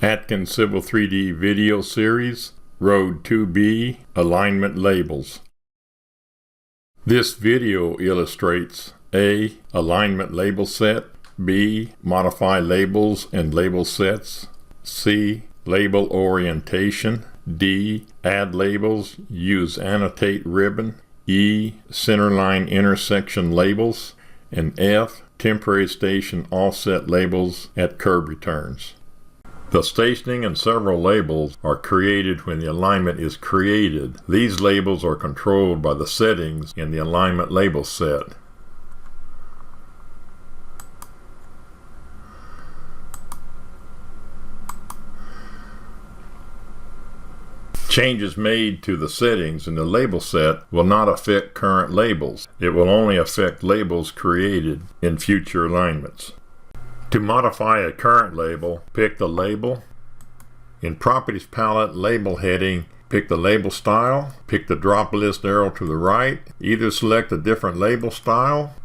Atkins Civil 3D video series, Road 2B, Alignment Labels. This video illustrates A. Alignment label set, B. Modify labels and label sets, C. Label orientation, D. Add labels, use Annotate ribbon, E. Centerline intersection labels, and F. Temporary station offset labels at curb returns. The stationing and several labels are created when the alignment is created. These labels are controlled by the settings in the alignment label set. Changes made to the settings in the label set will not affect current labels. It will only affect labels created in future alignments. To modify a current label, pick the label. In Properties palette, label heading, pick the label style. Pick the drop list arrow to the right. Either select a different label style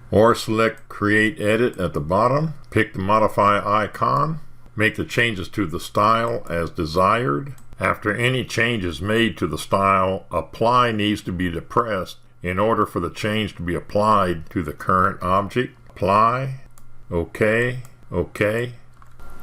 or select Create Edit at the bottom. Pick the Modify icon. Make the changes to the style as desired. After any changes made to the style, Apply needs to be depressed in order for the change to be applied to the current object. Apply, OK, OK.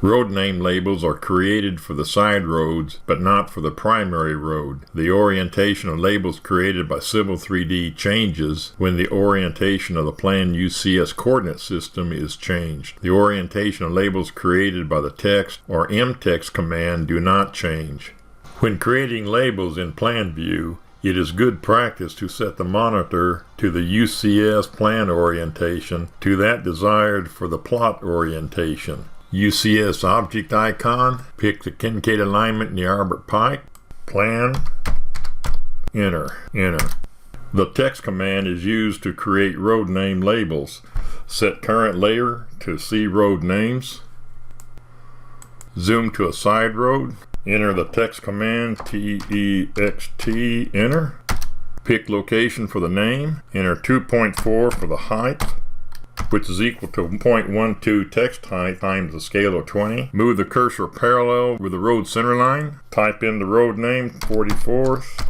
Road name labels are created for the side roads, but not for the primary road. The orientation of labels created by Civil 3D changes when the orientation of the planned UCS coordinate system is changed. The orientation of labels created by the text or mtext command do not change. When creating labels in Plan View, it is good practice to set the monitor to the UCS plan orientation to that desired for the plot orientation. UCS object icon, pick the Kincaid alignment in the Arbor Pike, Plan, Enter. The text command is used to create road name labels. Set current layer to see road names. Zoom to a side road. Enter the text command TEXT, enter. Pick location for the name. Enter 2.4 for the height, which is equal to 0.12 text height times the scale of 20. Move the cursor parallel with the road center line. Type in the road name, 44th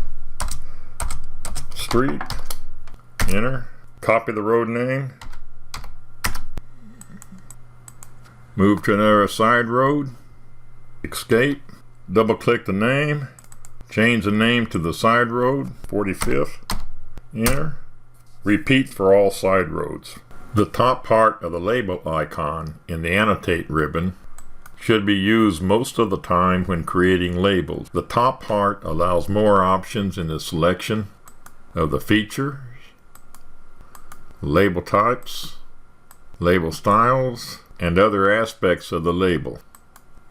Street. Enter. Copy the road name. Move to another side road. Escape. Double click the name. Change the name to the side road, 45th. Enter. Repeat for all side roads. The top part of the label icon in the Annotate ribbon should be used most of the time when creating labels. The top part allows more options in the selection of the features, label types, label styles, and other aspects of the label.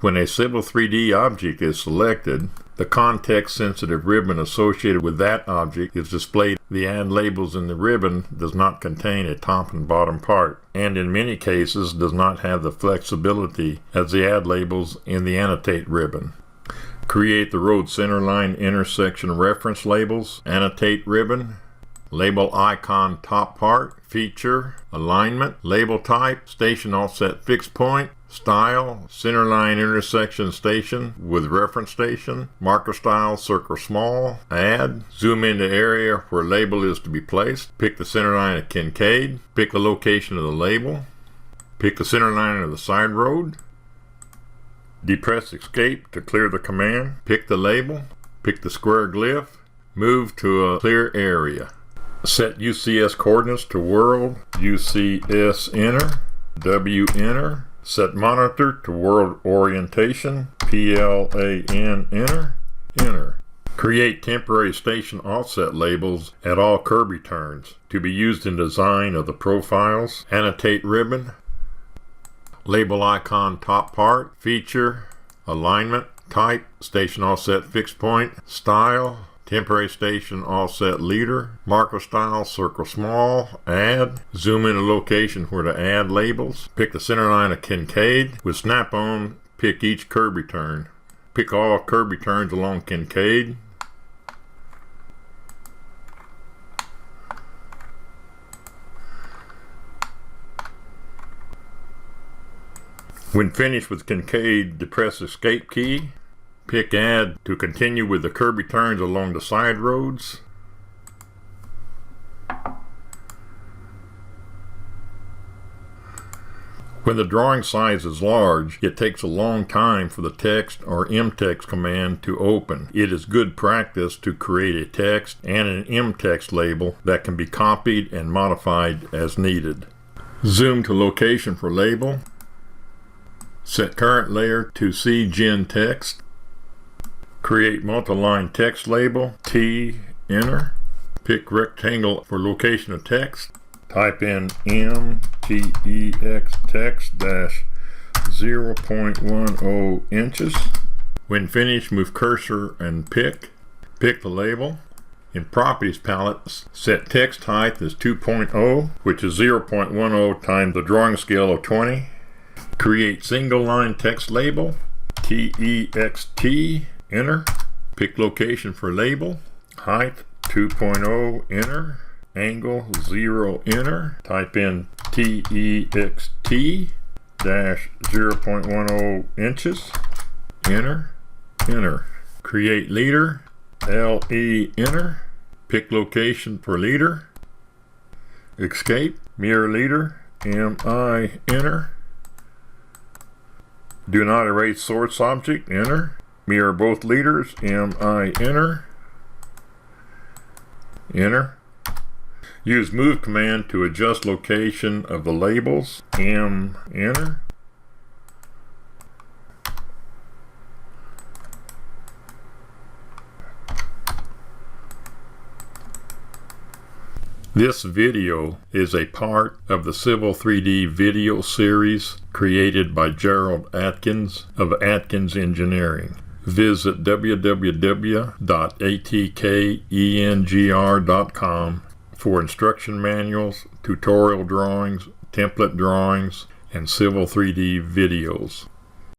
When a Civil 3D object is selected, the context-sensitive ribbon associated with that object is displayed. The Add Labels in the ribbon does not contain a top and bottom part, and in many cases does not have the flexibility as the Add Labels in the Annotate ribbon. Create the road centerline intersection reference labels, Annotate ribbon, label icon top part, feature, alignment, label type, station offset fixed point, style, centerline intersection station with reference station, marker style, circle small, add, zoom into area where label is to be placed, pick the centerline of Kincaid, pick the location of the label, pick the centerline of the side road, depress escape to clear the command, pick the label, pick the square glyph, move to a clear area. Set UCS coordinates to world, UCS enter, W enter. Set monitor to world orientation, PLAN enter, enter. Create temporary station offset labels at all curb returns to be used in design of the profiles, Annotate ribbon, label icon top part, feature, alignment, type, station offset fixed point, style, temporary station offset leader, marker style, circle small, add, zoom in a location where to add labels, pick the center line of Kincaid. With snap-on, pick each curb return. Pick all curb returns along Kincaid. When finished with Kincaid, depress Escape key. Pick Add to continue with the curvy turns along the side roads. When the drawing size is large, it takes a long time for the text or mtext command to open. It is good practice to create a text and an mtext label that can be copied and modified as needed. Zoom to location for label. Set current layer to CGen text. Create multi-line text label, T, enter. Pick rectangle for location of text. Type in mtex text dash 0.10 inches. When finished, move cursor and pick the label. In Properties palette, set text height as 2.0, which is 0.10 times the drawing scale of 20. Create single line text label, text, enter. Pick location for label, height 2.0, enter. Angle 0, enter. Type in text dash 0.10 inches. Enter. Create leader, LE, enter. Pick location for leader. Escape, mirror leader, MI, enter. Do not erase source object, enter. Mirror both leaders, MI, enter. Use move command to adjust location of the labels, enter. This video is a part of the Civil 3D video series created by Gerald Atkins of Atkins Engineering. Visit www.atkengr.com for instruction manuals, tutorial drawings, template drawings, and Civil 3D videos.